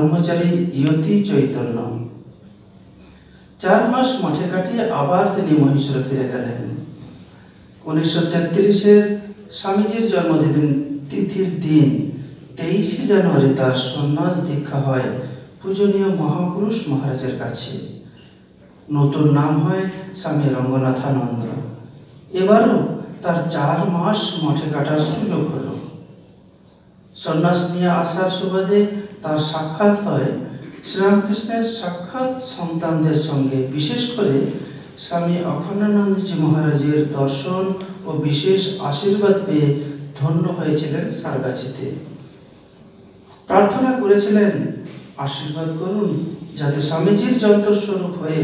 ব্রহ্মচারী ইয়তি চৈতন্য। 4 মাস মঠে কাটিয়ে আবার তিনি মহীশূরে ফিরে গেলেন। 1933-এর স্বামীজির জন্মদিন তিথির দিন 23শে জানুয়ারি তার সন্ন্যাস দীক্ষা হয় পূজনীয় মহাপুরুষ মহারাজের কাছে। নতুন নাম হয় স্বামী রঙ্গনাথানন্দ। এবারও তার 4 মাস মঠে কাটার সুযোগ হলো। সন্ন্যাস নিয়ে আসার সুবাদে তার সাক্ষাৎ হয় শ্রীরামকৃষ্ণের সাক্ষাৎ সন্তানদের সঙ্গে, বিশেষ করে স্বামী অখণ্ডানন্দজি মহারাজের দর্শন ও বিশেষ আশীর্বাদ পেয়ে ধন্য হয়েছিলেন সারগাছিতে। প্রার্থনা করেছিলেন, আশীর্বাদ করুন যাতে স্বামীজির যন্ত্রস্বরূপ হয়ে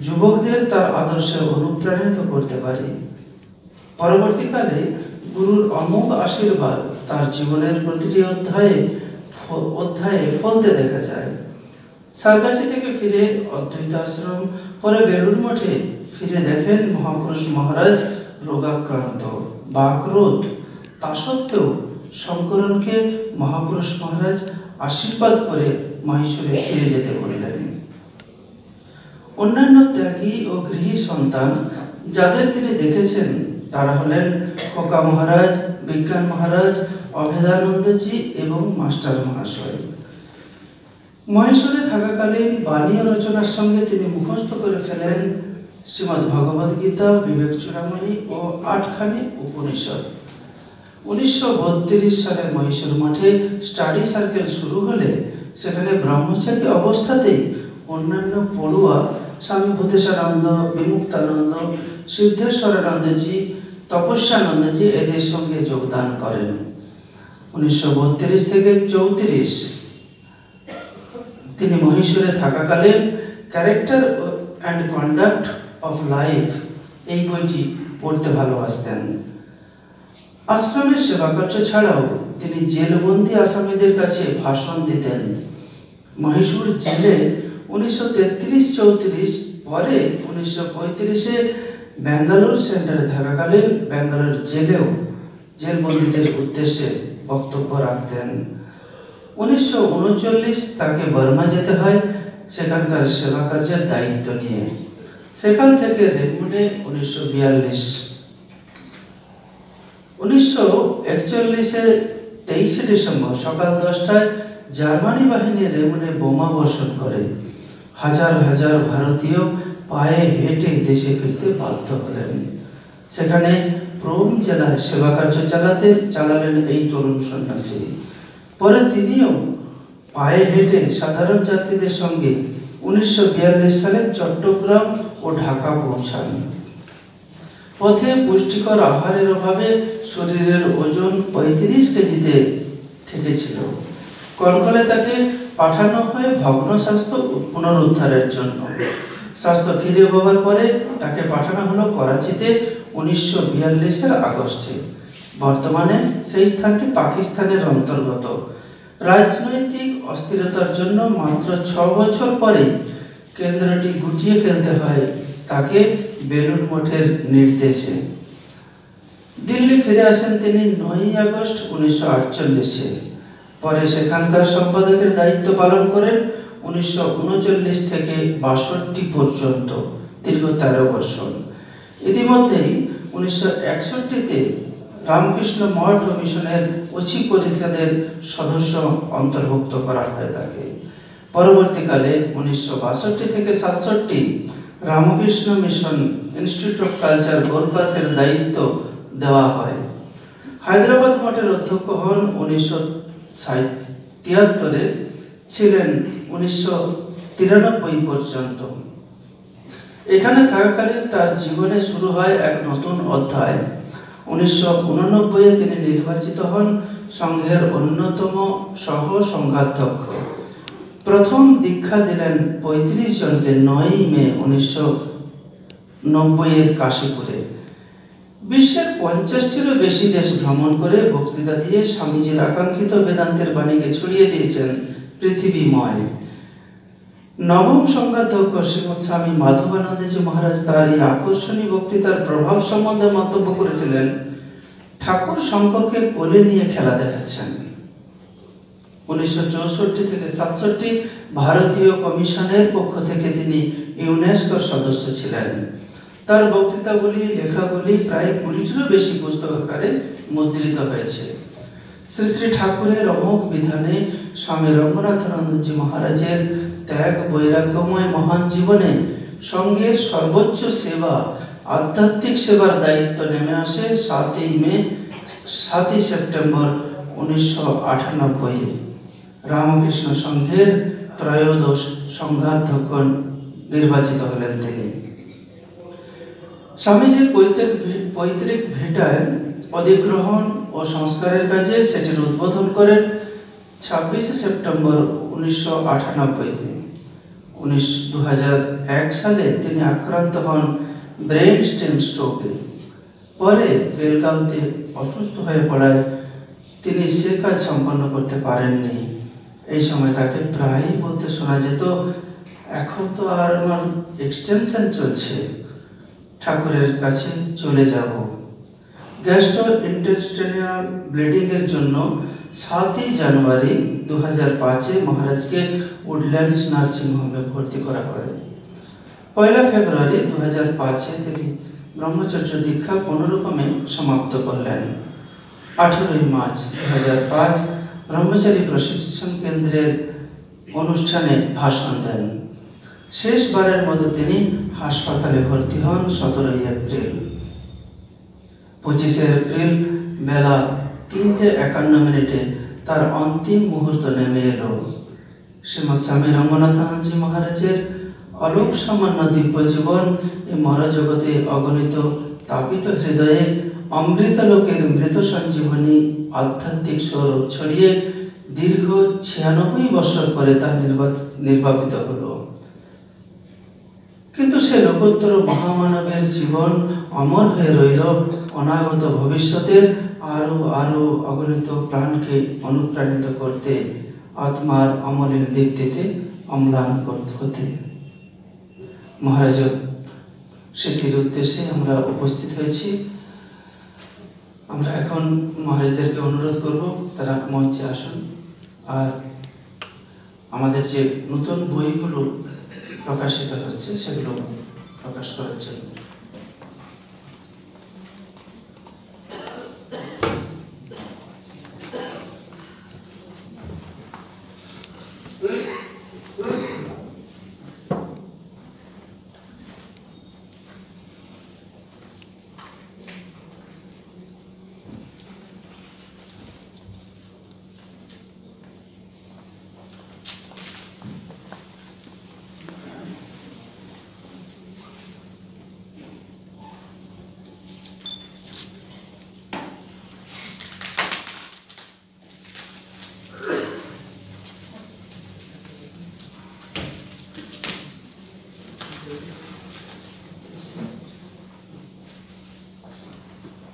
যুবকদের তার আদর্শে অনুপ্রাণিত করতে পারি। পরবর্তীকালে গুরুর অমোঘ আশীর্বাদ তার জীবনের প্রতিটি অধ্যায়ে ফলতে দেখা যায়। সারগাছি থেকে ফিরে অদ্বৈত আশ্রম, পরে বেলুড় মঠে ফিরে দেখেন মহাপুরুষ মহারাজ রোগাক্রান্ত, বাকরোধ। তা সত্ত্বেও শঙ্করণকে মহাপুরুষ মহারাজ আশীর্বাদ করে মহীশূরে ফিরে যেতে বললেন। অন্যান্য ত্যাগী ও গৃহী সন্তান যাদের তিনি দেখেছেন তারা হলেন খোকা মহারাজ, বিজ্ঞান মহারাজ, অভেদানন্দজি এবং মাস্টার মহাশয়। মহীশূরে থাকাকালীন বাণী রচনার সঙ্গে তিনি মুখস্থ করে ফেলেন শ্রীমদ্ ভগবদ গীতা, বিবেক চূড়ামণি ও 8খানি উপনিষদ। 1932 সালে মহীশূর মঠে স্টাডি সার্কেল শুরু হলে সেখানে ব্রহ্মচারী অবস্থাতেই অন্যান্য পড়ুয়া স্বামী ভূতেশানন্দ, বিমুক্তানন্দ, সিদ্ধেশ্বরানন্দজি, তপস্যানন্দজি এদের সঙ্গে যোগদান করেন। 1932 থেকে 34 তিনি মহীশূরে থাকাকালীন character and conduct of life এই বইটি পড়তে ভালোবাসতেন। আশ্রমের সেবাকার্য ছাড়াও তিনি জেলবন্দি আসামিদের কাছে ভাষণ দিতেন। মহীশূর জেলে 1933-34, পরে 1935-এ ব্যাঙ্গালোর সেন্টারে থাকাকালীন ব্যাঙ্গালোর জেলেও জেলবন্দীদের উদ্দেশ্যে বক্তব্য রাখতেন। 1939 তাকে বার্মা যেতে হয় সেখানকার সেবা কার্যের দায়িত্ব নিয়ে। সেখান থেকে রেমুনে 1942। 1941-এ 23শে ডিসেম্বর সকাল 10টায় জার্মানি বাহিনী রেমুনে বোমা বর্ষণ করে। হাজার হাজার ভারতীয় পায়ে হেঁটে দেশে ফিরতে বাধ্য হলেন। সেখানে প্রোম জেলায় সেবা কার্য চালালেন এই তরুণ সন্ন্যাসী। পরে তিনিও পায়ে হেঁটে সাধারণ যাত্রীদের সঙ্গে 1942 সালে চট্টগ্রাম ও ঢাকা পৌঁছান। পথে পুষ্টিকর আহারের অভাবে শরীরের ওজন 35 কেজিতে ঠেকেছিল। কলকাতায় তাকে পাঠানো হয় ভগ্ন স্বাস্থ্য পুনরুদ্ধারের জন্য। স্বাস্থ্য ফিরে পাওয়ার পরে তাকে পাঠানো হলো করাচিতে 1942-এর আগস্টে। বর্তমানে সেই স্থানটি পাকিস্তানের অন্তর্গত। রাজনৈতিক অস্থিরতার জন্য মাত্র 6 বছর পরে কেন্দ্রটি গুটিয়ে ফেলতে হয় তাকে বেলুড় মঠের নির্দেশে। দিল্লি ফিরে আসেন তিনি 9 আগস্ট 1948-এ। পরে সেখানকার সম্পাদকের দায়িত্ব পালন করেন 1939 থেকে 62 পর্যন্ত, দীর্ঘ 13 বছর। ইতিমধ্যেই 1961-তে রামকৃষ্ণ মঠ ও মিশনের উচি পরিষদের সদস্য অন্তর্ভুক্ত করা হয় তাকে। পরবর্তীকালে 1962 থেকে 67 Ramakrishna Mission Institute of Culture গোলপার্কের দায়িত্ব দেওয়া হয়। হায়দ্রাবাদ মঠের অধ্যক্ষ হন 1973, ছিলেন 1993 পর্যন্ত। এখানে থাকাকালীন তার জীবনে শুরু হয় এক নতুন অধ্যায়। 1989-এ তিনি নির্বাচিত হন সংঘের অন্যতম সহ সংঘাধ্যক্ষ। প্রথম দীক্ষা দিলেন 35 জনকে 9 মে 1990-এর কাশীপুরে। বিশ্বের 50-টিরও বেশি দেশ ভ্রমণ করে বক্তৃতা দিয়ে স্বামীজির আকাঙ্ক্ষিত বেদান্তের বাণীকে ছড়িয়ে দিয়েছেন পৃথিবীময়। নবম সংঘাধ্যক্ষ শ্রীমৎ স্বামী মাধবানন্দজি মহারাজ তার এই আকর্ষণীয় বক্তৃতার প্রভাব সম্বন্ধে মন্তব্য করেছিলেন, ঠাকুর শঙ্করকে কোলে নিয়ে খেলা দেখাচ্ছেন। 1964 থেকে 67 ভারতীয় কমিশনের পক্ষ থেকে তিনি ইউনেস্কোর সদস্য ছিলেন। তার বক্তৃতাগুলি, লেখাগুলি প্রায় 20টিরও বেশি পুস্তক আকারে মুদ্রিত হয়েছে। শ্রী শ্রী ঠাকুরের অমোঘ বিধানে স্বামী রঙ্গনাথানন্দজি মহারাজের ত্যাগ বৈরাগ্যময় মহান জীবনে সঙ্গের সর্বোচ্চ সেবা, আধ্যাত্মিক সেবার দায়িত্ব নেমে আসে 7ই সেপ্টেম্বর 1998 রামকৃষ্ণ সংঘের ত্রয়োদশ সংঘাধ্যক্ষ নির্বাচিত হলেন তিনি। স্বামীজির পৈতৃক ভিটায় অধিগ্রহণ ও সংস্কারের কাজে সেটির উদ্বোধন করেন 26 সেপ্টেম্বর 1998। 2001 সালে তিনি আক্রান্ত হন ব্রেন স্টেম স্ট্রোকে। পরে বেলগামতে অসুস্থ হয়ে পড়ায় তিনি সে কাজ সম্পন্ন করতে পারেননি। এই সময় তাকে প্রায়ই বলতে শোনা যেত, এখন তো আর আমার এক্সটেনশন চলছে, ঠাকুরের কাছে চলে যাব। গ্যাস্ট্রোইন্টেস্টাইনাল ব্লিডিং এর জন্য 7ই জানুয়ারি 2005 মহারাজকে উডল্যান্ডস নার্সিং হোমে ভর্তি করা হয়। 1 ফেব্রুয়ারি 2005 তিনি ব্রহ্মচর্য দীক্ষা কোনোরকমে সমাপ্ত করলেন। 18 মার্চ 2005 ব্রহ্মচারী প্রশিক্ষণ কেন্দ্রের অনুষ্ঠানে ভাষণ দেন। শেষবারের মতো তিনি হাসপাতালে ভর্তি হন 17 এপ্রিল। 25 এপ্রিল বেলা 3:51 তার অন্তিম মুহূর্ত নেমে এলো। শ্রীমৎ স্বামী রঙ্গনাথানন্দজি মহারাজের অলোক সামান্য দিব্য জীবন এই মরজগতে অগণিত তাপিত হৃদয়ে অমৃতলোকের মৃত সঞ্জীবনী আধ্যাত্মিক স্বরূপ ছড়িয়ে দীর্ঘ 96 বছর পরে তা নির্বাপিত হলো। কিন্তু সে লোকোত্তর মহামানবের জীবন অমর হয়ে রইল অনাগত ভবিষ্যতের আরো আরো অগণিত প্রাণকে অনুপ্রাণিত করতে, আত্মার অমলিন দীপ্তিতে অম্লান হতে। মহারাজ স্মৃতির উদ্দেশ্যে আমরা উপস্থিত হয়েছি। আমরা এখন মহারাজদেরকে অনুরোধ করব তারা মঞ্চে আসুন, আর আমাদের যে নতুন বইগুলো প্রকাশিত হচ্ছে সেগুলো প্রকাশ করার জন্য।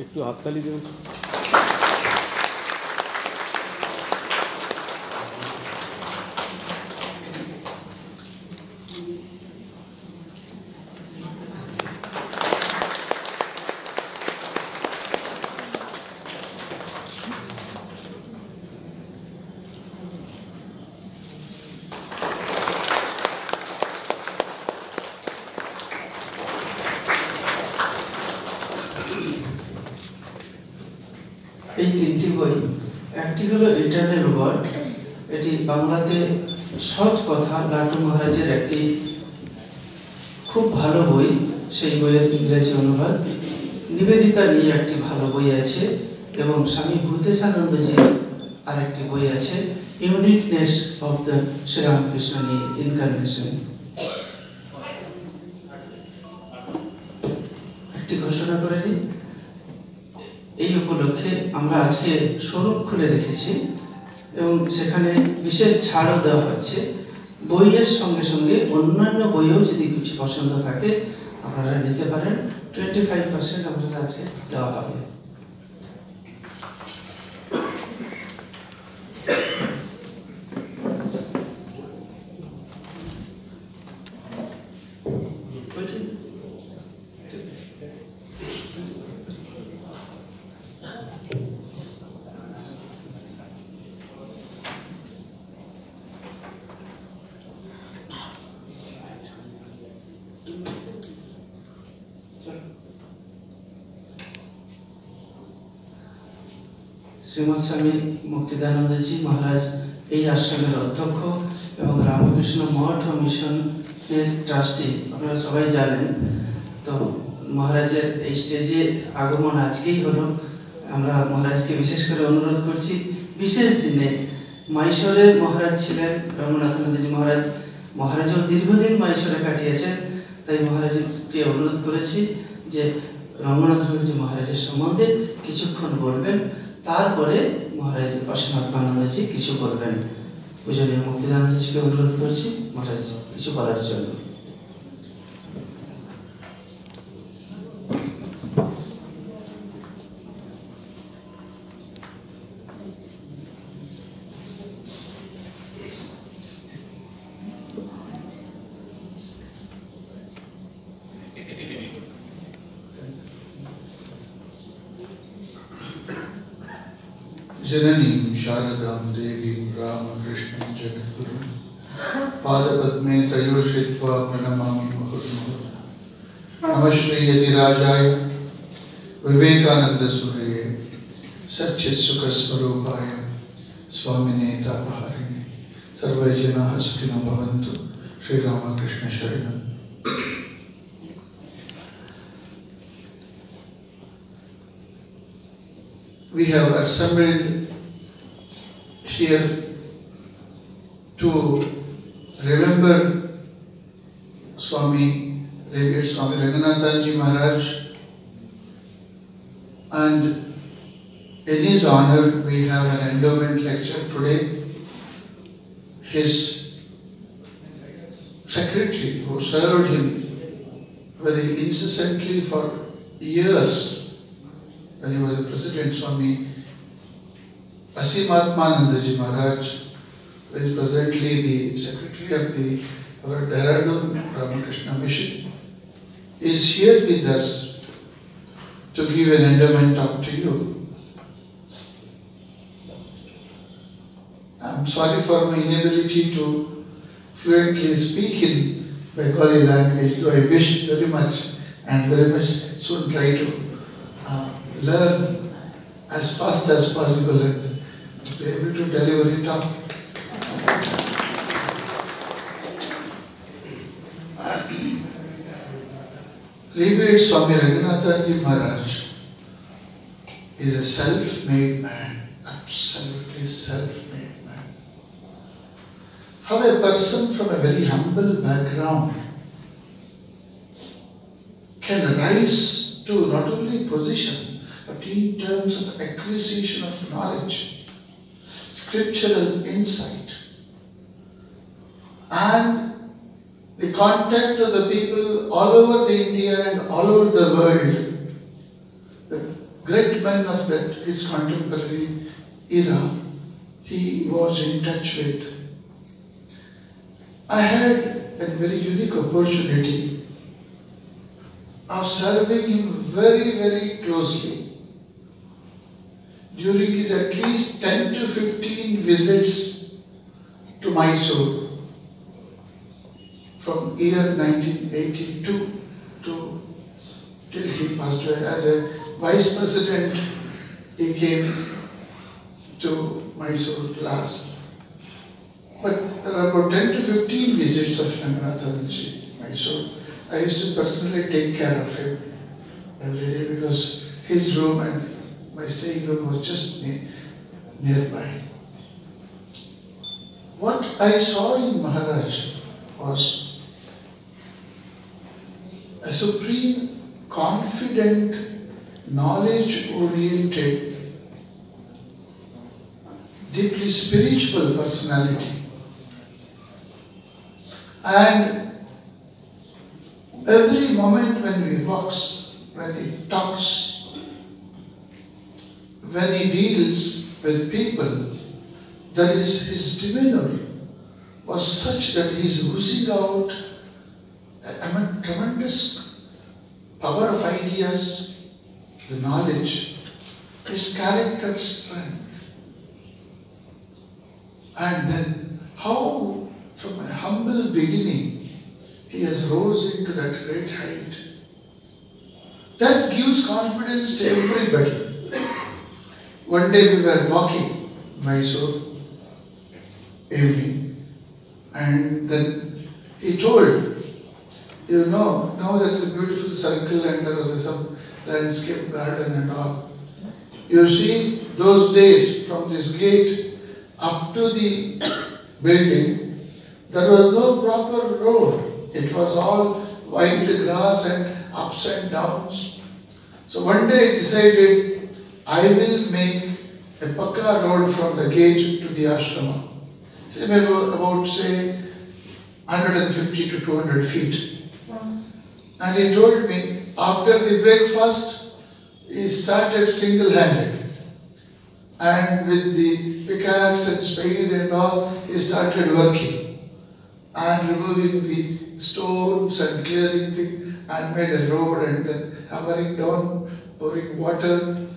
একটু হাততালি দেবেন। এই তিনটি বই, একটি হলো ইটারনাল ওয়ার্ড, এটি বাংলাতে সৎ কথা লাটু মহারাজের একটি খুব ভালো বই, সেই বইয়ের ইংরেজি অনুবাদ। নিবেদিতা নিয়ে একটি ভালো বই আছে, এবং স্বামী ভূতেশানন্দজির আর একটি বই আছে, ইউনিকনেস অফ দ্য শ্রীরামকৃষ্ণ নিয়ে, ইনকারনেশন। একটি ঘোষণা করে নিই, এই উপলক্ষে আমরা আজকে স্বরূপ খুলে রেখেছি এবং সেখানে বিশেষ ছাড়ও দেওয়া হচ্ছে। বইয়ের সঙ্গে সঙ্গে অন্যান্য বইও যদি কিছু পছন্দ থাকে আপনারা নিতে পারেন। 25% আপনারা আজকে দেওয়া হবে। শ্রীমৎ স্বামী মুক্তিদানন্দজি মহারাজ এই আশ্রমের অধ্যক্ষ এবং রামকৃষ্ণ মঠ ও মিশনের ট্রাস্টি, আপনারা সবাই জানেন। তো মহারাজের এই স্টেজে আগমন আজকেই হলো। আমরা মহারাজকে বিশেষ করে অনুরোধ করছি, বিশেষ দিনে মাইশোরের মহারাজ ছিলেন রঙ্গনাথানন্দজি মহারাজ, মহারাজও দীর্ঘদিন মাইশোরে কাটিয়েছেন, তাই মহারাজকে অনুরোধ করেছি যে রঙ্গনাথানন্দজি মহারাজের সম্বন্ধে কিছুক্ষণ বলবেন, তারপরে মহারাজ অসীমাত্মানন্দজি কিছু বলবেন। পূজনীয় মুক্তিদানন্দজিকে অনুরোধ করছি মহারাজ কিছু বলার জন্য। जननीं शारदां देवीं रामकृष्णं जगद्गुरुं पादपद्मे तयो श्रित्वा प्रणमामि मुहुर्मुहुः। नमः श्री यतिराजाय विवेकानन्दसूरये सच्चित्सुखस्वरूपाय स्वामिने तापहारिणे सर्वे जनाः सुखिनो भवन्तु। श्रीरामकृष्ण शरणम्। We have assembled here to remember Swami Ranganathanji Maharaj, and in his honor we have an endowment lecture today. His secretary, who served him very incessantly for years when he was a president, Swami Asimatmanandaji Maharaj, who is presently the secretary of our Dehradun Ramakrishna Mission, is here with us to give an endowment talk to you. I am sorry for my inability to fluently speak in Bengali language, though I wish very much and very much soon try to learn as fast as possible and be able to deliver it up. Revered Swami Ranganathanji Maharaj is a self-made man, absolutely self-made man. How a person from a very humble background can rise to not only position but in terms of acquisition of knowledge, scriptural insight, and the contact of the people all over the India and all over the world, the great men of that his contemporary era, he was in touch with. I had a very unique opportunity of serving him very, very closely during his at least 10 to 15 visits to Mysore from year 1982 till he passed away. As a vice president, he came to Mysore last. But there are about 10 to 15 visits of Ranganathanji Mysore. I used to personally take care of him every day because his room and my staying room was just nearby. What I saw in Maharaj was a supreme, confident, knowledge-oriented, deeply spiritual personality. And every moment when he walks, when he talks, when he deals with people, that is, his demeanor was such that he is oozing out a tremendous power of ideas, the knowledge, his character strength. And then how from a humble beginning he has rose into that great height. That gives confidence to everybody. One day we were walking Mysore evening, and then he told, you know, now there is a beautiful circle and there was some landscape garden and all. You see, those days from this gate up to the building, there was no proper road. It was all white grass and ups and downs. So one day I decided I will make a pakka road from the gate to the ashrama. Say about say 150 to 200 feet. And he told me, after the breakfast, he started single-handed. And with the pickaxe and spade and all, he started working. And removing the stones and clearing things, and made a road, and then hammering down, pouring water.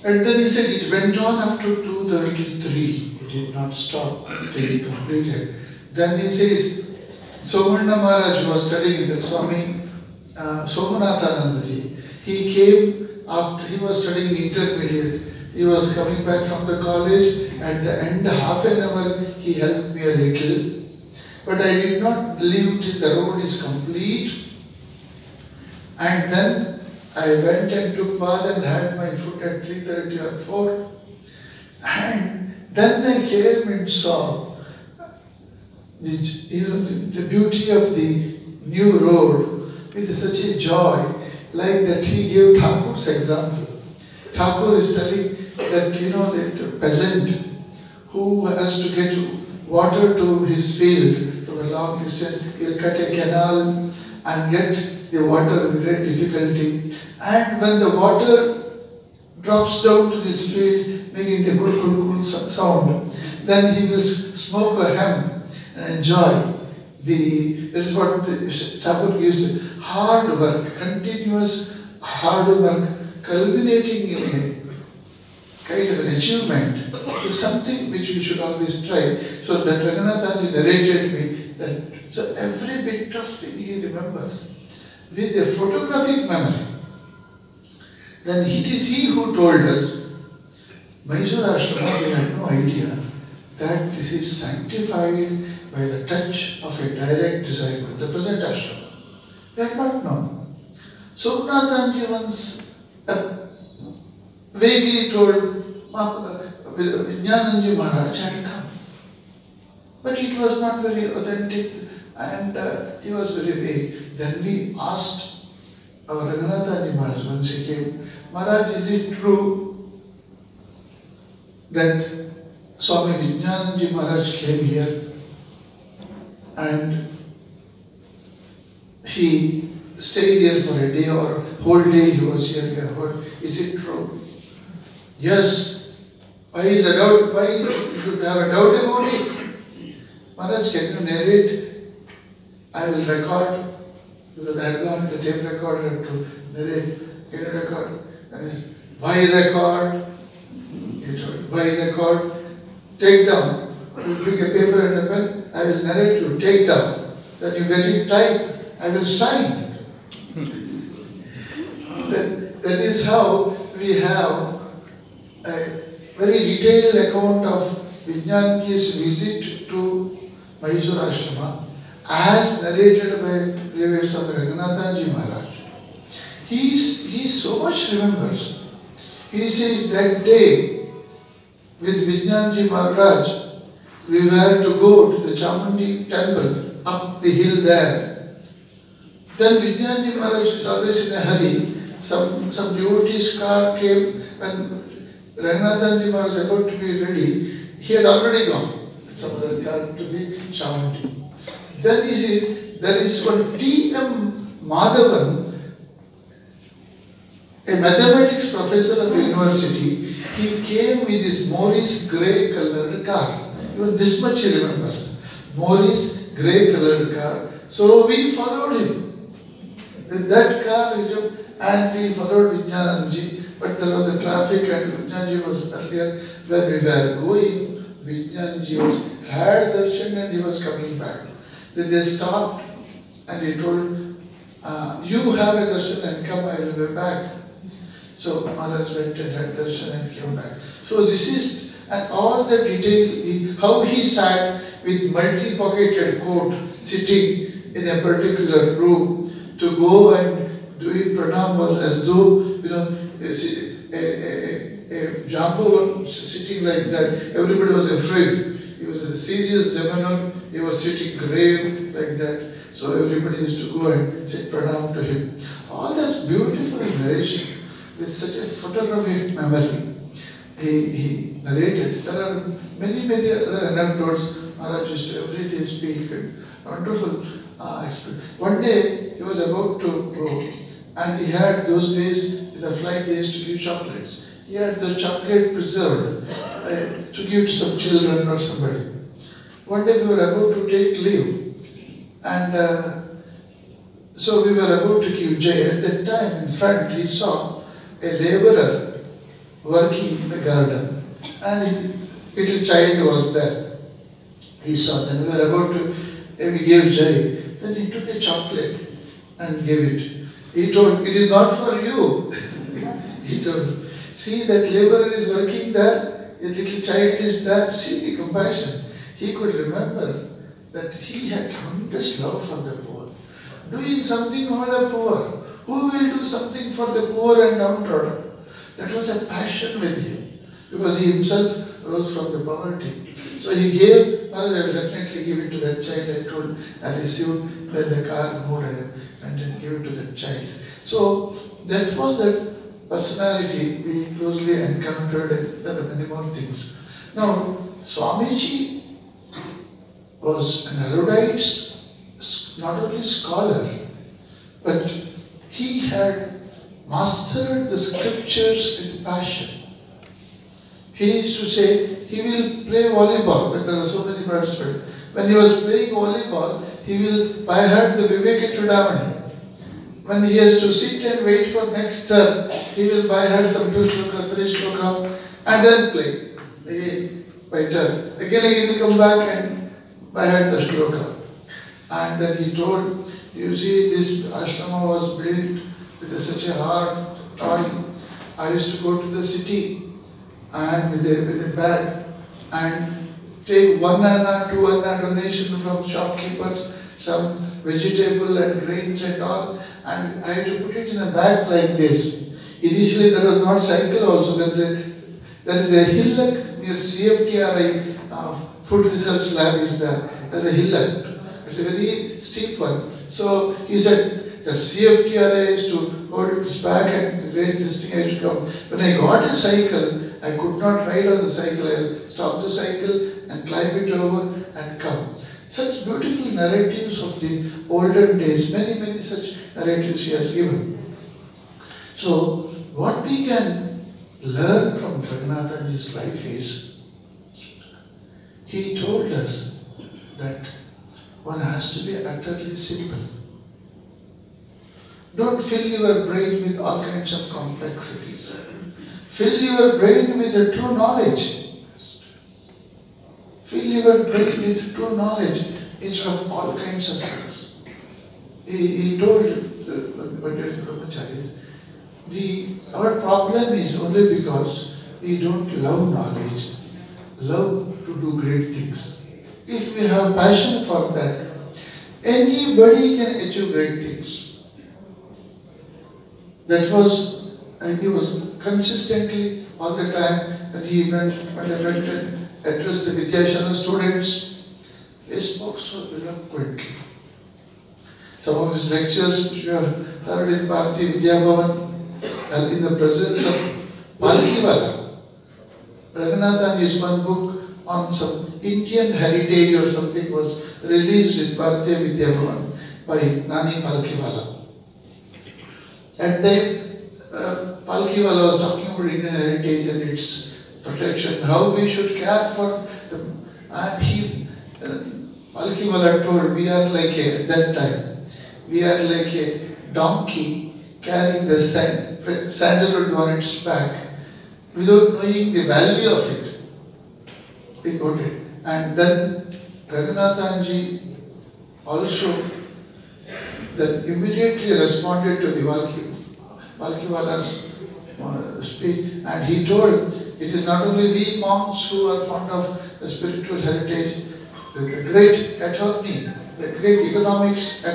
And then he said it went on up to 2:33. It did not stop till he completed. Then he says, Somanna Maharaj was studying with Swami Somanathanandaji. He came after he was studying intermediate. He was coming back from the college. At the end, half an hour, he helped me a little. But I did not believe till the road is complete. And then I went and took bath and had my food at 3:30 or 4. And then I came and saw the beauty of the new road with such a joy, like that he gave Thakur's example. Thakur is telling that, that peasant who has to get water to his field from a long distance, he will cut a canal and get the water with great difficulty. And when the water drops down to this field, making the gul sound, then he will smoke a hemp and enjoy. That is what the Thakur gives, hard work, continuous hard work, culminating in a kind of an achievement, is something which we should always try. So that Raghunathaji narrated me that so every bit of thing he remembers with a photographic memory. Then it is he who told us, Mysore Ashrama, we had no idea that this is sanctified by the touch of a direct disciple, the present ashrama. We had not known. Somanathanji once vaguely told Vijnananji Maharaj had come. But it was not very authentic and he was very vague. Then we asked our Raghunathanji Maharaj once he came, Maharaj, is it true that Swami Vijnananji Maharaj came here and he stayed here for a day or whole day he was here, we have heard. Is it true? Yes. Why is a doubt? Why you should have a doubt about it? Maharaj, can you narrate? I will record, because I had gone to the tape recorder to narrate. Can you record? And he said, why record? He told, why record? Take down. You took a paper and a pen, I will narrate you, take down. Then you get it type, I will sign. That is how we have a very detailed account of Vijnanji's visit to Mysore Ashrama as narrated by Revered Swami Raghunathanji Maharaj. He so much remembers. He says that day with Vijnanji Maharaj, we were to go to the Chamundi temple up the hill there. Then Vijnanji Maharaj is always in a hurry. Some devotee's car came and Raghunathanji Maharaj was about to be ready. He had already gone. Some other car to the Chamundi. Then he said, there is one T.M. Madhavan, a mathematics professor of the university. He came with his Morris grey colored car. Even this much he remembers. Morris grey colored car. So we followed him. With that car and we followed Vijnananji. But there was a traffic and Vijnanji was earlier where we were going. Vijnanji had darshan and he was coming back. Then they stopped and he told, you have a darshan and come, I will be back. So Maharaj went and had darshan and came back. So this is, and all the detail, how he sat with multi-pocketed coat, sitting in a particular room to go and doing pranam was as though, a Jambu sitting like that, everybody was afraid. He was a serious demeanor, he was sitting grave like that. So everybody used to go and say pranam to him. All this beautiful narration with such a photographic memory. He narrated. There are many other anecdotes. Maharaj used to every day speak and wonderful experience. One day he was about to go and he had those days, in the flight they used to give chocolates. He had the chocolate preserved to give to some children or somebody. One day we were about to take leave and so we were about to give Jai. At that time in front he saw a laborer working in the garden and his little child was there. He saw, then we were about to, we gave Jai. Then he took a chocolate and gave it. He told, it is not for you. He told, see that laborer is working there, a little child is there, see the compassion. He could remember that he had tremendous love for the poor. Doing something for the poor. Who will do something for the poor and downtrodden? That was a passion with him, because he himself rose from the poverty. So he gave, Maharaj, I will definitely give it to that child. I told, I received, then the car moved and then gave it to that child. So that was that personality we closely encountered, and there are many more things. Now, Swamiji was an erudite, not only scholar, but he had mastered the scriptures with passion. He used to say he will play volleyball when there were so many participants. When he was playing volleyball, he will by heart the Viveka Chudamani. When he has to sit and wait for next turn, he will by heart some 2 shloka, 3 shloka and then play again by turn. Again he will come back and by heart the shloka. And then he told, you see, this ashrama was built with such a hard toil. I used to go to the city and with a bag and take 1 anna, 2 anna donation from shopkeepers, some vegetable and grains and all, and I had to put it in a bag like this. Initially there was not cycle also, there is a hillock near CFTRI, Food Research Lab is there. There's a hillock. It's a very steep one. So he said that CFTRI is to hold its back and the great this thing I should come. When I got a cycle, I could not ride on the cycle. I'll stop the cycle and climb it over and come. Such beautiful narratives of the olden days, many such narratives he has given. So what we can learn from Raghunathanji's life is, he told us that one has to be utterly simple. Don't fill your brain with all kinds of complexities. Fill your brain with the true knowledge. Fill your brain with true knowledge instead of all kinds of things. He told Brahmacharis, our problem is only because we don't love knowledge, love to do great things. If we have passion for that, anybody can achieve great things. That was, and he was consistently all the time, and he went and addressed the Vidyashara students. He spoke so eloquently. Some of his lectures which we have heard in Bharati Vidya Bhavan and in the presence of Palkiwala. Raghunathanji's one book on some Indian heritage or something was released in Bharati Vidya Bhavan by Nani Palkiwala. And then Palkiwala was talking about Indian heritage and its protection, how we should care for them. And he, Palkiwala told, we are like at that time, we are like a donkey carrying the sandalwood on its back without knowing the value of it. He quoted. And then Raghunathanji also then immediately responded to the Palkiwala's speech, and he told it is not only we monks who are fond of the spiritual heritage, the great attorney, the great economics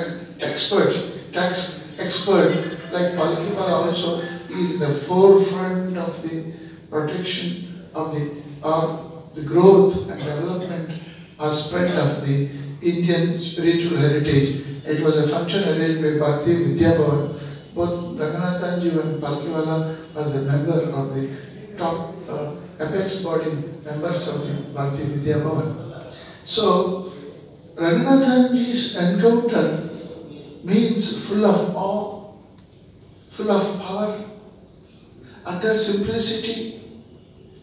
expert, tax expert like Palkimara also is in the forefront of the protection of the growth and development or spread of the Indian spiritual heritage. It was a function arranged by Bharati Vidya Bhavan. Both Ranganathanji and Palkiwala were the member or the top apex body members of the Bharati Vidya Bhavan. So, Ranganathanji's encounter means full of awe, full of power, utter simplicity.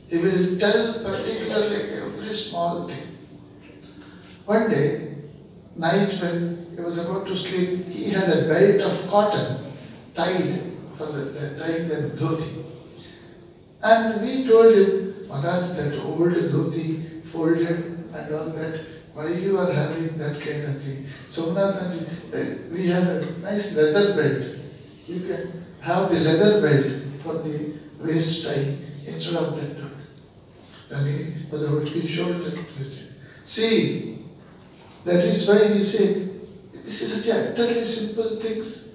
He will tell particularly every small thing. One day, night when he was about to sleep, he had a belt of cotton tied for tying the dhoti. And we told him, Maharaj, that old dhoti folded and all that, why you are having that kind of thing? Somnath, we have a nice leather belt. You can have the leather belt for the waist tie instead of that dhoti. And he showed that. See, that is why we say, this is such a utterly simple things.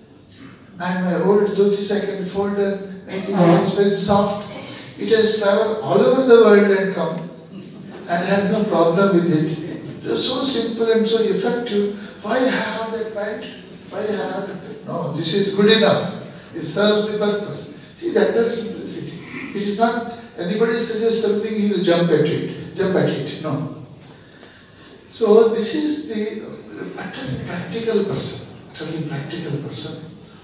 And my old dhotis I can fold and make it very soft. It has traveled all over the world and come. And I have no problem with it. It is so simple and so effective. Why have that belt? Why have it? No, this is good enough. It serves the purpose. See, that is simplicity. It is not anybody suggests something, he will jump at it. No. So this is the utterly practical person.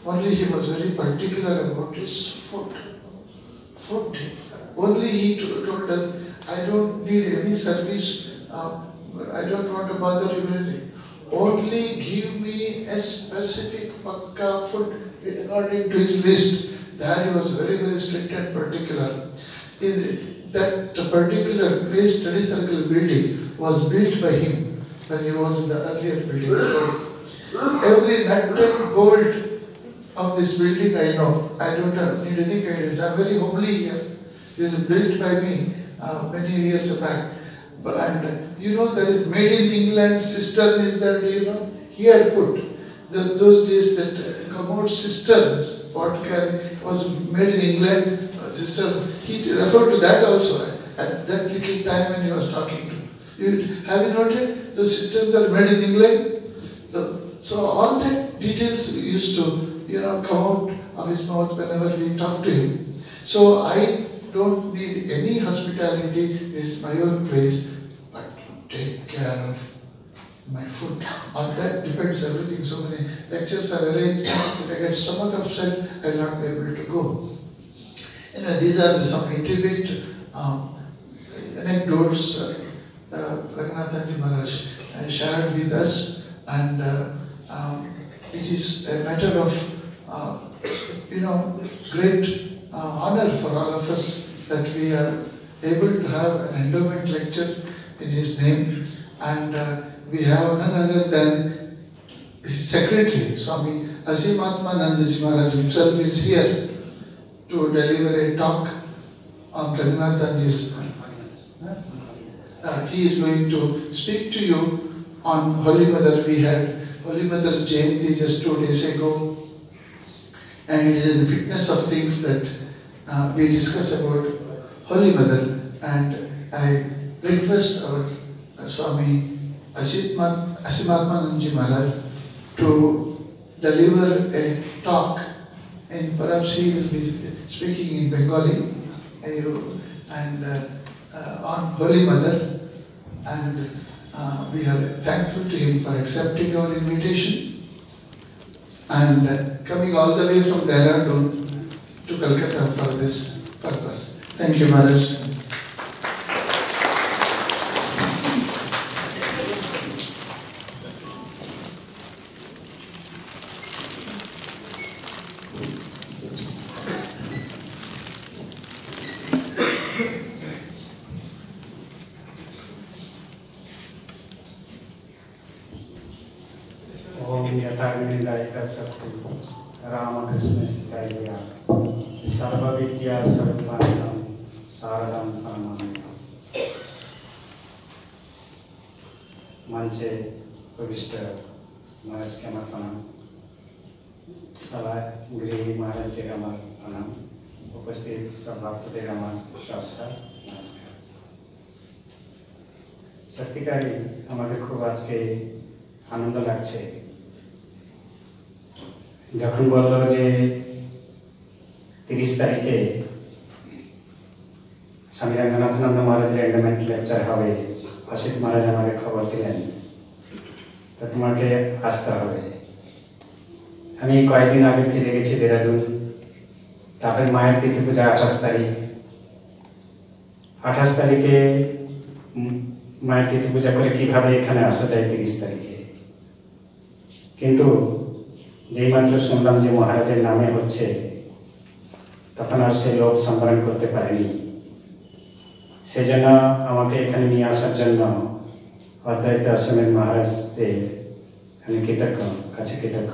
Only he was very particular about his food. Only he told us, I don't need any service, I don't want to bother you with anything. Only give me a specific pakka food according to his list. That he was very, very strict and particular. That particular place, study circle building, was built by him when he was in the earlier building. Every nut and bolt of this building I know. I don't need any guidance. I am very homely here. This is built by me many years back. And you know there is made in England cistern is there, do you know? He had put those days that commode cisterns, vodka was made in England, cistern. He referred to that also at that little time when he was talking to. Have you noted? Those cisterns are made in England. So all that details used to come out of his mouth whenever we talk to him. So I don't need any hospitality. This is my own place, but take care of my food. On that depends everything. So many lectures are arranged. If I get stomach upset, I will not be able to go. These are some intimate anecdotes Ranganathanji Maharaj shared with us, and it is a matter of great honor for all of us that we are able to have an endowment lecture in his name, and we have none other than his secretary, Swami Asimatma Nandaji Maharaj himself is here to deliver a talk on Ranganathanji's. He is going to speak to you on Holy Mother. We had Holy Mother's Jayanti just 2 days ago, and it is in fitness of things that we discuss about Holy Mother, and I request our Swami Asimatmananji Maharaj to deliver a talk, and perhaps he will be speaking in Bengali and on Holy Mother, and we are thankful to him for accepting our invitation and coming all the way from Dehradun to Calcutta for this purpose. Thank you, Maharaj. Ramakrishnastaya Sarva Vidya स्वरूपानंदं शारदं परमानंदं मंचे प्रविष्ट महाराज के আমার প্রণাম সভা গৃহী মহারাজদের আমার প্রণাম উপস্থিত সব ভক্তদের আমার শ্রদ্ধা নমস্কার সত্যিকারই আমাকে খুব আজকে আনন্দ লাগছে যখন বললো যে 30 তারিখে স্বামী রঙ্গনাথানন্দ মহারাজের এন্ডোমেন্ট লেকচার হবে অসিত মহারাজ আমাকে খবর দিলেন তো তোমাকে আসতে হবে আমি কয়েকদিন আগে ফিরে গেছি দেরাদুন তারপরে মায়ের তিথি পূজা 28 তারিখ 28 তারিখে মায়ের তিথি পূজা করে কিভাবে এখানে আসা যায় 30 তারিখে কিন্তু যেই মাত্র শুনলাম যে মহারাজের নামে হচ্ছে তখন আর সেই লোক সম্বরণ করতে পারেনি সেজন্য আমাকে এখানে নিয়ে আসার জন্য অদ্বৈত আশ্রমের মহারাজদের আমি কৃতজ্ঞ কাছে কৃতজ্ঞ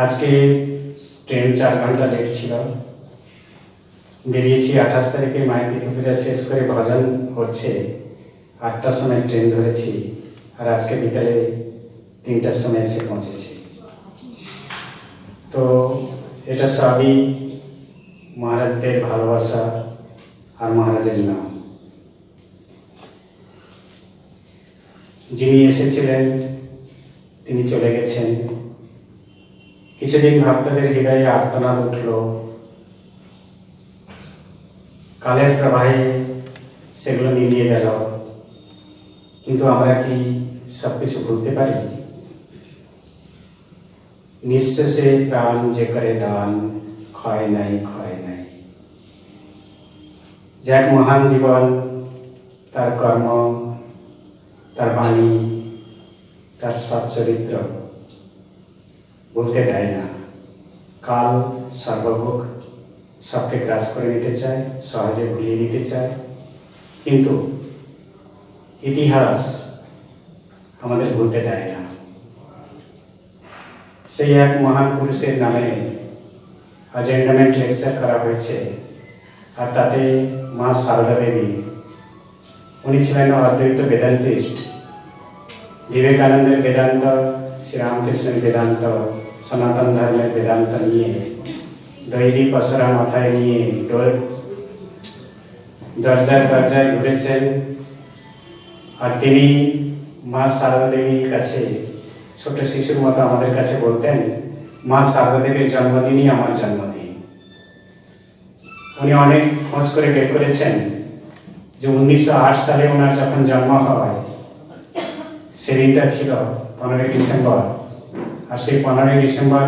আজকে ট্রেন 4 ঘন্টা লেট ছিল বেরিয়েছি 28 তারিখে মায়ের তিথি পূজা শেষ করে ভজন হচ্ছে 8টার সময় ট্রেন ধরেছি আর আজকে বিকালে 3টার সময় এসে পৌঁছেছি তো এটা সবই মহারাজদের ভালোবাসা আর মহারাজের নাম যিনি এসেছিলেন তিনি চলে গেছেন কিছুদিন ভক্তদের হৃদয়ে আর্তনাদ উঠল কালের প্রবাহে সেগুলো মিলিয়ে গেল কিন্তু আমরা কি সবকিছু ভুলতে পারি নিঃশেষে প্রাণ যে করে দান ক্ষয় নাই যে এক মহান জীবন তার কর্ম তার বাণী তার সচ্চরিত্র বলতে দেয় না কাল সর্বভোগ সবকে গ্রাস করে নিতে চায় সহজে ভুলিয়ে দিতে চায় কিন্তু ইতিহাস আমাদের ভুলতে দেয় না সেই এক মহান পুরুষের নামে আজ এন্ডোমেন্ট লেকচার করা হয়েছে আর তাতে মা সারদা দেবী উনি ছিলেন অদ্বৈত বেদান্তিস্ট বিবেকানন্দের বেদান্ত শ্রীরামকৃষ্ণের বেদান্ত সনাতন ধর্মের বেদান্ত নিয়ে দৈবিক পসরা মাথায় নিয়ে দরজায় ঘুরেছেন আর তিনি মা সারদা দেবীর কাছে ছোট শিশুর মতো আমাদের কাছে বলতেন মা সারদা দেবীর জন্মদিনই আমার জন্মদিন উনি অনেক খোঁজ করে বের করেছেন যে 1908 সালে ওনার যখন জন্ম হয় সেদিনটা ছিল 15 ডিসেম্বর আর সেই 15 ডিসেম্বর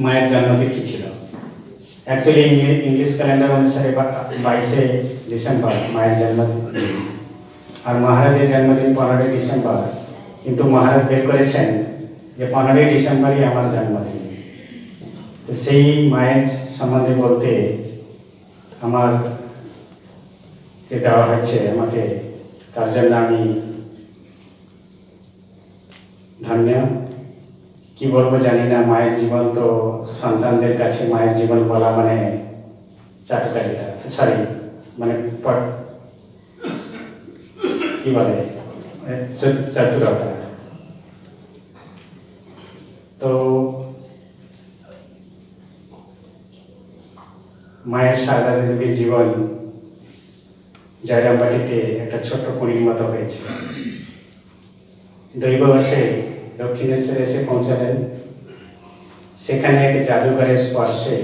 মায়ের জন্মতিথি ছিল অ্যাকচুয়ালি ইংলিশ ক্যালেন্ডার অনুসারে 22 ডিসেম্বর মায়ের জন্মদিন আর মহারাজের জন্মদিন 15 ডিসেম্বর কিন্তু মহারাজ বের করেছেন যে 15 ডিসেম্বরই আমার জন্মদিন তো সেই মায়ের সম্বন্ধে বলতে আমার কে দেওয়া হয়েছে আমাকে তার জন্য আমি ধন্য কি বলবো জানি না মায়ের জীবন তো সন্তানদের কাছে মায়ের জীবন বলা মানে চাটুকারিতা সরি মানে কি বলে চতুরতা তো মায়ের সারদা দেবীর জীবন জয়রামবাটিতে একটা ছোট্ট কুড়ির মতো হয়েছিল দৈববশে দক্ষিণেশ্বরে এসে পৌঁছালেন সেখানে এক জাদুঘরের স্পর্শে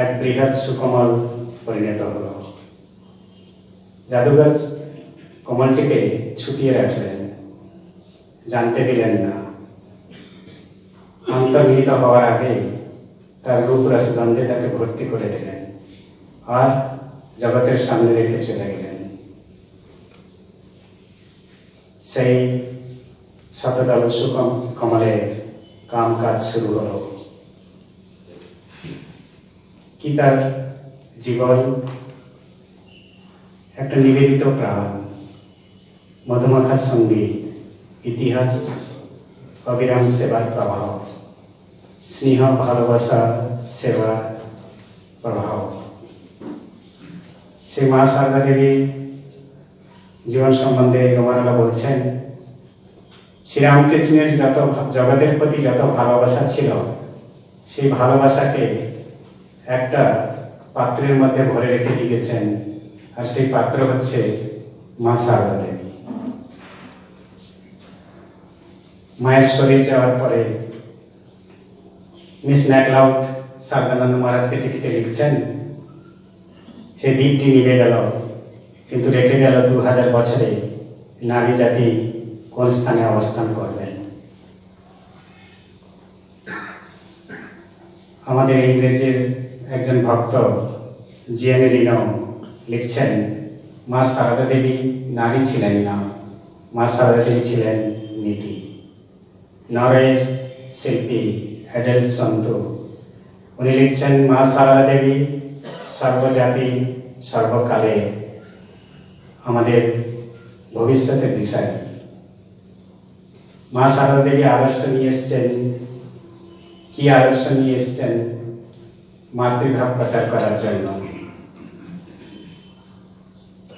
এক বৃহৎ সুকমল পরিণত হল জাদুঘর কমলটিকে ছুটিয়ে রাখলেন জানতে দিলেন না অন্তর্নিহিত হওয়ার আগে তার রূপ রসগন্ধে তাকে ভর্তি করে দিলেন আর জগতের সামনে রেখে চলে গেলেন সেই শতদল সুকম কমলের কাম কাজ শুরু হলো কি তার জীবন একটা নিবেদিত প্রাণ মধুমাখা সঙ্গীত ইতিহাস অবিরাম সেবার প্রভাব স্নেহ ভালোবাসা সেবা সেই মা সারদা দেবী জীবন সম্বন্ধে রমারলা বলছেন, শ্রীরামকৃষ্ণের যত জগতের প্রতি যত ভালোবাসা ছিল, সেই ভালোবাসাকে একটা পাত্রের মধ্যে ভরে রেখে দিয়েছেন, আর সেই পাত্র হচ্ছে মা সারদা দেবী। মায়ের শরীর যাওয়ার পরে মিস ম্যাকলাউড সারদানন্দ মহারাজকে চিঠিতে লিখছেন, সেই দ্বীপটি নিভে গেল, কিন্তু রেখে গেল 2000 বছরে নারী জাতি কোন স্থানে অবস্থান করবেন। আমাদের ইংরেজির একজন ভক্ত জিএন রিনো লিখছেন, মা সারদা দেবী নারী ছিলেন না, মা সারদা দেবী ছিলেন নীতি। নরওয়ের শিল্পী অ্যাডেল সন্তু উনি লিখছেন, মা সারদা দেবী সর্বজাতি সর্বকালে আমাদের ভবিষ্যতের দিশায়। মা সারদা দেবী আদর্শ নিয়ে এসছেন, কি আদর্শ নিয়ে এসছেন? মাতৃভাব প্রচার করার জন্য।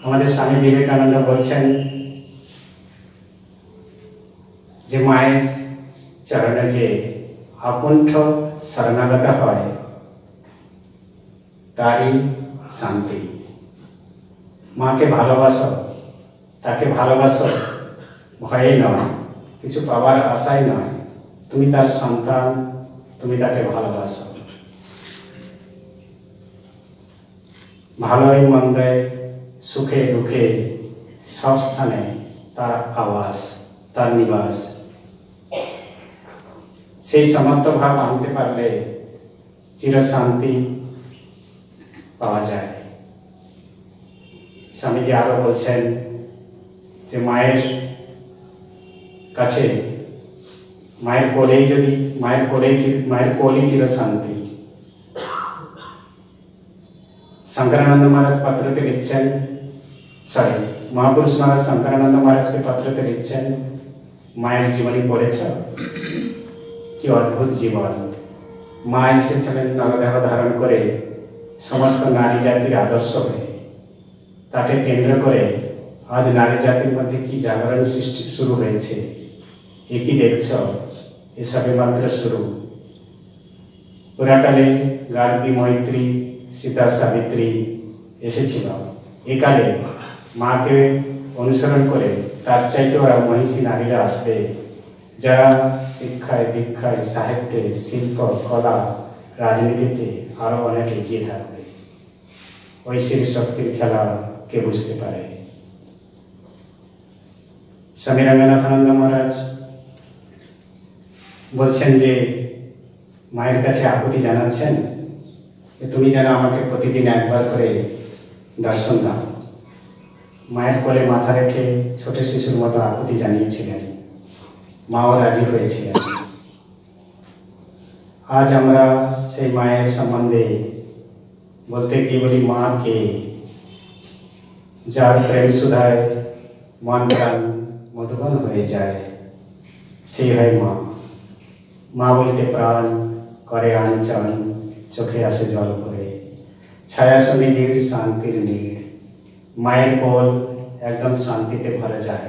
আমাদের স্বামী বিবেকানন্দ বলছেন যে মায়ের চরণে যে আকুণ্ঠ শরণাগত হয় তারই শান্তি। মাকে ভালোবাসো, তাকে ভালোবাসো ভয়ে নয়, কিছু পাওয়ার আশায় নয়, তুমি তার সন্তান, তুমি তাকে ভালোবাসো। ভালোই মন্দে সুখে দুঃখে সব স্থানে তার আবাস, তার নিবাস। সেই সমর্থ ভাব আনতে পারলে চিরশান্তি পাওয়া যায়। স্বামীজি আরো বলছেন যে মায়ের কাছে, মায়ের কোলেই যদি মায়ের কোলই চিরশান্তি। শঙ্করানন্দ মহারাজ পত্রতে লিখছেন, মহাপুরুষ মহারাজ শঙ্করানন্দ মহারাজকে পত্রতে লিখছেন, মায়ের জীবনী পড়েছ, কি অদ্ভুত জীবন। মা এসেছিলেন নরদেহ ধারণ করে সমস্ত নারী জাতির আদর্শ হয়ে। তাকে কেন্দ্র করে আজ নারী জাতির মধ্যে কি জাগরণ সৃষ্টি শুরু হয়েছে, এ কি দেখছ? এসবে মাত্র শুরু। পুরাকালে গার্গী, মৈত্রী, সীতা, সাবিত্রী এসেছিল। একালে মাকে অনুসরণ করে তার চাইতে ওরা মহিষী নারীরা আসবে, যারা শিক্ষায়, দীক্ষায়, সাহিত্যে, শিল্প, কলা, রাজনীতিতে আরো অনেক এগিয়ে থাকবে। ঐশ্বরিক শক্তির খেলা কে বুঝতে পারে? স্বামী রঙ্গনাথানন্দ মহারাজ বলছেন যে মায়ের কাছে আকুতি জানাচ্ছেন, তুমি যেন আমাকে প্রতিদিন একবার করে দর্শন দাও। মায়ের কোলে মাথা রেখে ছোট শিশুর মতো আকুতি জানিয়েছিলেন, মাও রাজি হয়েছিলেন। আজ আমরা সেই মায়ের সম্বন্ধে বলতে কি বলি, মা কে? যার প্রেম সুধায় মন প্রাণ মধুবন হয়ে যায়, সেই হয় মা। মা বলতে প্রাণ করে আঞ্চন, চোখে আসে জল করে, ছায়া শনি নীড় শান্তির নীড়। মায়ের কোল একদম শান্তিতে ভরে যায়।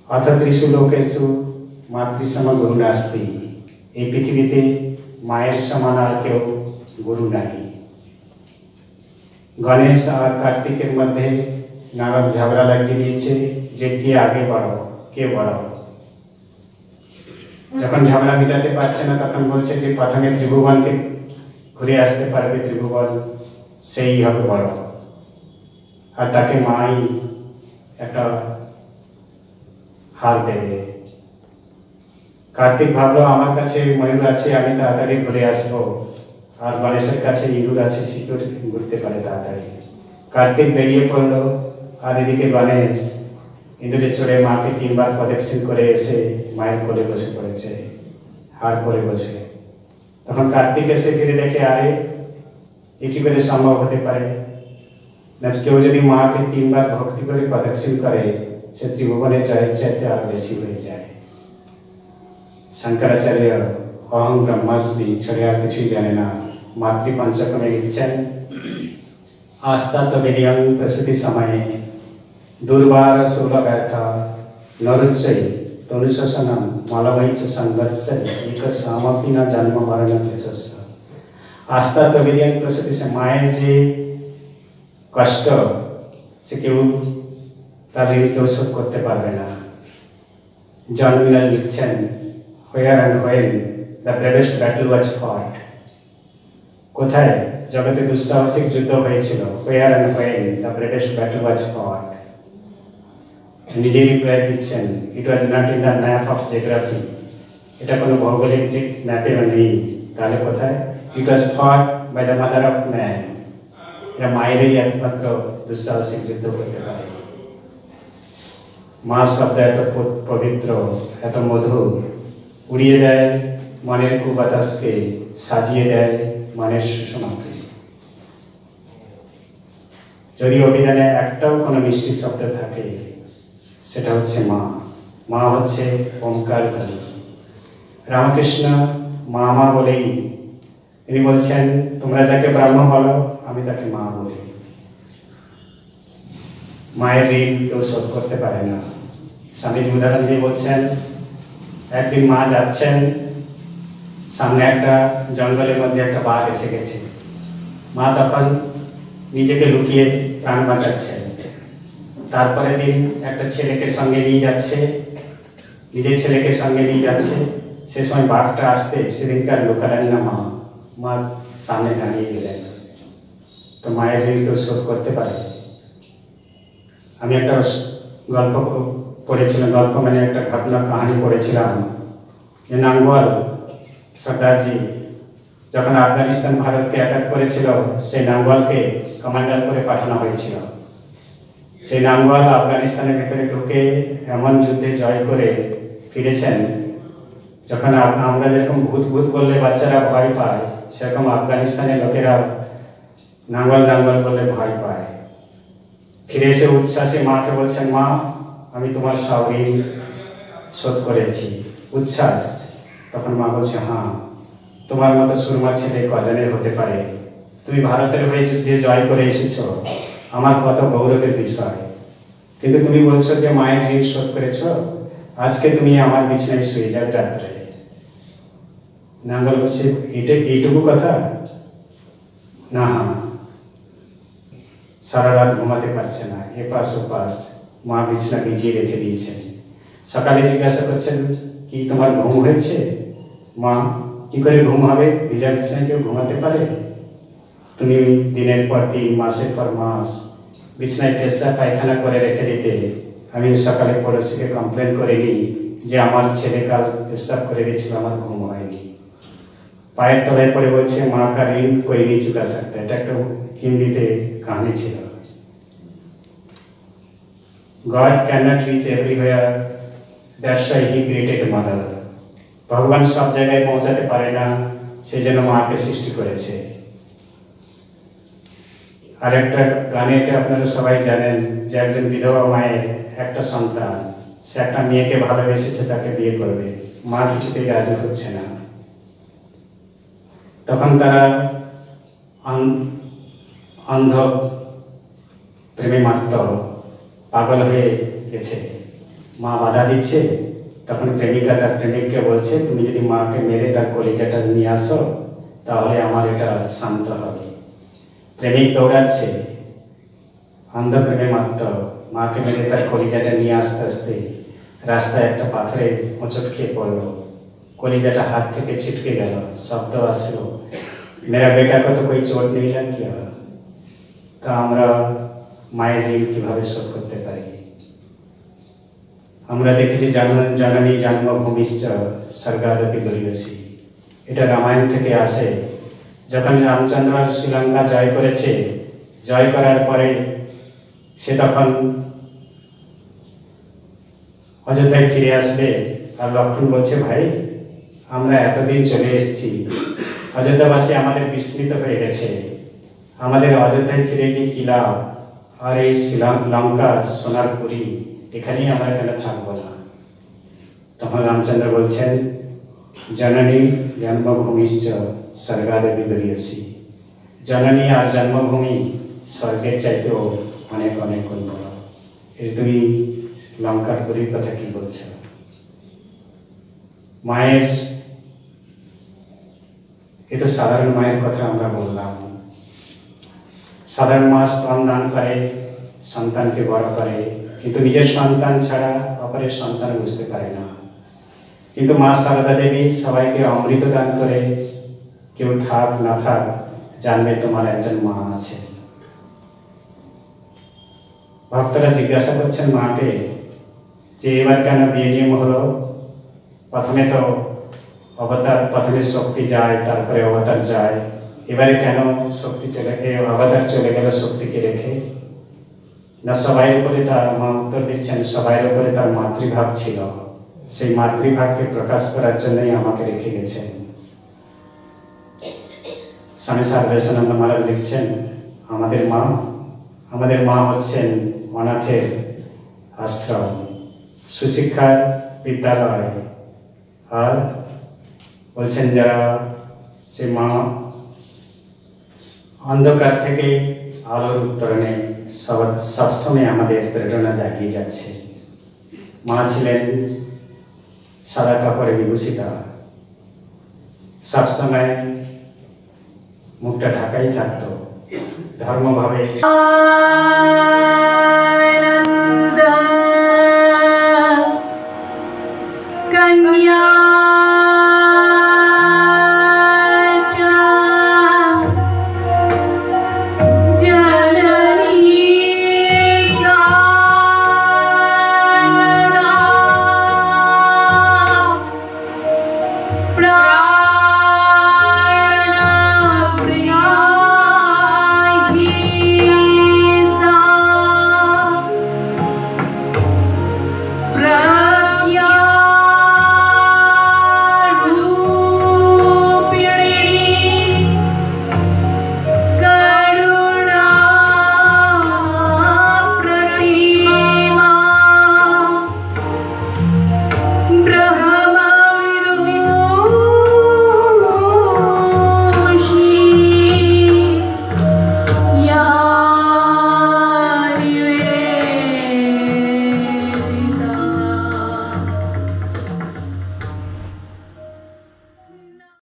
অথ ত্রিশু লোকেশু মাতৃসম গুরু নাস্তি। এই পৃথিবীতে মায়ের সমান আর কেউ গুরু নাই। গণেশ আর কার্তিকের মধ্যে নারদ ঝগড়া লাগিয়ে দিয়েছে যে কে আগে বড়, কে বড়। যখন ঝগড়া মিটাতে পারছে না, তখন বলছে যে প্রথমে ত্রিভুবনকে ঘুরে আসতে পারবে, ত্রিভুবন সেই হবে বড়। আর তাকে মাই একটা হার দেবে। কার্তিক ভাবলো আমার কাছে ময়ূর আছে, আমি তাড়াতাড়ি ঘুরে আসবো, আর গণেশের কাছে ইঁদুর আছে, সিঁদুর ঘুরতে পারে তাড়াতাড়ি। কার্তিক বেরিয়ে পড়লো, আর এদিকে গণেশ ইঁদুরে চড়ে মাকে 3 বার প্রদক্ষিণ করে এসে মায়ের কোলে বসে পড়েছে, হার পরে বসে। তখন কার্তিক এসে ফিরে দেখে, আরে এ কি করে সম্ভব হতে পারে? না, কেউ যদি মাকে 3 বার ভক্তি করে প্রদক্ষিণ করে, সে ত্রিভুবনের জয়ের চাইতে আরো বেশি হয়ে যায়। শঙ্করাচার্য অহং ব্রহ্মাস্মি ছেড়ে আর কিছুই জানে না। মাতৃপঞ্চকমে লিখছেন, आस्था तो विलियम प्रसूति समय दुर्वार सोला व्यथा नरुच्चय तनुशोषणम मलमयच संगत्सर एक सामपि न जन्म मरण क्लेशस्य आस्था तो विलियम प्रसूति से माয়ের যে কষ্ট সে কেউ তার ঋণ কেউ শোধ করতে পারবে না। জন মিলার লিখছেন where and when the bravest battle was fought কোথায় জগতে দুঃসাহসিক যুদ্ধ হয়েছিল where and when the bravest battle was fought নিজেই রিপ্লাই দিচ্ছেন it was not in the map of geography এটা কোনো ভৌগোলিক যে ম্যাপে নেই তাহলে কোথায় it was fought by the mother of man এটা মায়েরই একমাত্র দুঃসাহসিক যুদ্ধ করতে পারে। মা শব্দ এত পবিত্র এত মধুর উড়িয়ে দেয় মনের কুবাতাসকে সাজিয়ে দেয় মনের সুষমাকে। যদি অভিধানে একটাও কোনো মিষ্টি শব্দ থাকে সেটা হচ্ছে মা। মা হচ্ছে ওমকার ধ্বনি। রামকৃষ্ণ মা মা বলেই তিনি বলছেন তোমরা যাকে ব্রহ্ম বলো আমি তাকে মা বলি। মায়ের ঋণ কেউ শোধ করতে পারে না। স্বামীজি উদাহরণ দিয়ে বলছেন একদিন মা যাচ্ছেন সামনে একটা জঙ্গলের মধ্যে একটা বাঘ এসে গেছে। মা তখন নিজেকে লুকিয়ে প্রাণ বাঁচাচ্ছেন। তারপরে দিন একটা ছেলেকে সঙ্গে নিয়ে যাচ্ছে, নিজের ছেলেকে সঙ্গে নিয়ে যাচ্ছে। সে সময় বাঘটা আসতে সেদিনকার লুকালেন না মা, মা সামনে দাঁড়িয়ে গেলেন। তো মায়ের ঋণ কেউ শোধ করতে পারে? আমি একটা গল্প পড়েছিলাম, গল্প মানে একটা ঘটনা কাহিনী পড়েছিলাম যে নাঙ্গল সর্দারজি যখন আফগানিস্তান ভারতকে অ্যাটাক করেছিল সেই নাঙ্গলকে কমান্ডার করে পাঠানো হয়েছিল। সেই নাঙ্গল আফগানিস্তানের ভেতরে ঢুকে এমন যুদ্ধে জয় করে ফিরেছেন যখন আমরা যেরকম ভূত ভূত বললে বাচ্চারা ভয় পায় সেরকম আফগানিস্তানের লোকেরা নাঙ্গল নাঙ্গল বললে ভয় পায়। ফিরে এসে উচ্ছ্বাসে মাকে বলছেন মা আমি তোমার সব ঋণ শোধ করেছি। উচ্ছ্বাস। তখন মা বলছে হ্যাঁ তোমার মতো সুরমা ছেলে কজনের হতে পারে, তুমি ভারতের হয়ে যুদ্ধে জয় করে এসেছ, আমার কত গৌরবের বিষয়। কিন্তু তুমি বলছো যে মায়ের ঋণ শোধ করেছ, আজকে তুমি আমার বিছানায় শুয়ে যাবে রাত্রে। নাঙ্গল বলছে এইটুকু কথা না। সারা রাত ঘুমাতে পারছে না, এপাশ ওপাশ মা বিছানা ভিজিয়ে রেখে দিয়েছেন। সকালে জিজ্ঞাসা করছেন কি তোমার ঘুম হয়েছে? মা কি করে ঘুম হবে, ভিজা বিছানায় কেউ ঘুমাতে পারে? তুমি দিনের পর দিন মাসের পর মাস বিছানায় পেশা পায়খানা করে রেখে দিতে। আমি সকালে পড়োশিকে কমপ্লেন করিনি যে আমার ছেলে কাল পেশাব করে দিয়েছিল, আমার ঘুম হয়নি। পায়ের তলায় পড়ে বলছে মা কা ঋণ কোই নি চুকা সকতা। এটা একটা হিন্দিতে কাহিনী ছিল। God cannot reach everywhere, that's why he created mother. ভগবান সব জায়গায় পৌঁছাতে পারে না, সেই জন্য মাকে সৃষ্টি করেছে। আর একটা গানে এটা আপনারা সবাই জানেন যে একজন বিধবা মায়ের একটা সন্তান, সে একটা মেয়েকে ভালোবেসেছে, তাকে বিয়ে করবে, মা কিছুতেই রাজি হচ্ছে না। তখন তারা অন্ধ প্রেমে মাত্ত পাগল হয়ে গেছে, মা বাধা দিচ্ছে। তখন প্রেমিকা তার প্রেমিককে বলছে তুমি যদি মাকে মেরে তার কলিজাটা নিয়ে আসো তাহলে আমার এটা শান্ত হবে। প্রেমিক দৌড়াচ্ছে, অন্ধ প্রেমে মাত্র, মাকে মেরে তার কলিজাটা নিয়ে আসতে আসতে রাস্তায় একটা পাথরে হোঁচট খেয়ে পড়লো, কলিজাটা হাত থেকে ছিটকে গেল, শব্দ আসলো মেরা বেটা কত কোই চোট নেই লাগিয়া। তা আমরা মায়ের ঋণ কীভাবে শোধ করতে পারি? আমরা দেখেছি জননী জন্মভূমিশ্চ স্বর্গাদপি গরীয়সী, এটা রামায়ণ থেকে আসে। যখন রামচন্দ্র শ্রীলঙ্কা জয় করেছে, জয় করার পরে সে তখন অযোধ্যায় ফিরে আসবে। আর লক্ষ্মণ বলছে ভাই আমরা এতদিন চলে এসেছি, অযোধ্যাবাসী আমাদের বিস্মিত হয়ে গেছে, আমাদের অযোধ্যায় ফিরে গিয়ে কী লাভ? আর এই লঙ্কা সোনার পুরী এখানেই আমরা কেন থাকবো না? তখন রামচন্দ্র বলছেন জননী জন্মভূমিশ্চ স্বর্গাদপি গরীয়সী। জননী আর জন্মভূমি স্বর্গের চাইতেও অনেক অনেক গুণ বড়। এর তুমি লঙ্কার পুরীর কথা কি বলছ? মায়ের, এ তো সাধারণ মায়ের কথা আমরা বললাম। সাধারণ মা স্তন দান করে, সন্তানকে বড় করে, কিন্তু নিজের সন্তান ছাড়া অপরের সন্তান বুঝতে পারে না। কিন্তু মা সারদা দেবী সবাইকে অমৃত দান করে, কেউ থাক না থাক জানবে তোমার একজন মা আছে। ভক্তরা জিজ্ঞাসা করছেন মাকে যে এবার কেন বিয়ে নিয়ম হলো? প্রথমে তো অবতার, প্রথমে শক্তি যায়, তারপরে অবতার যায়, এবারে কেন শক্তি চলে অবতার চলে গেল শক্তিকে রেখে? না সবাই উপরে তার, মা উত্তর দিচ্ছেন, সবাই উপরে তার মাতৃভাব ছিল, সেই মাতৃভাবকে প্রকাশ করার জন্যই আমাকে রেখে গেছেন। স্বামী সারদেশানন্দ মহারাজ লিখছেন, আমাদের মা হচ্ছেন অনাথের আশ্রম, সুশিক্ষার বিদ্যালয়। আর বলছেন যারা সে মা অন্ধকার থেকে আলোর উত্তরণে সবসময় আমাদের প্রেরণা জাগিয়ে যাচ্ছে। মা ছিলেন সাদা কাপড়ে বিভূষিতা, সবসময় মুখটা ঢাকাই থাকতো ধর্মভাবে।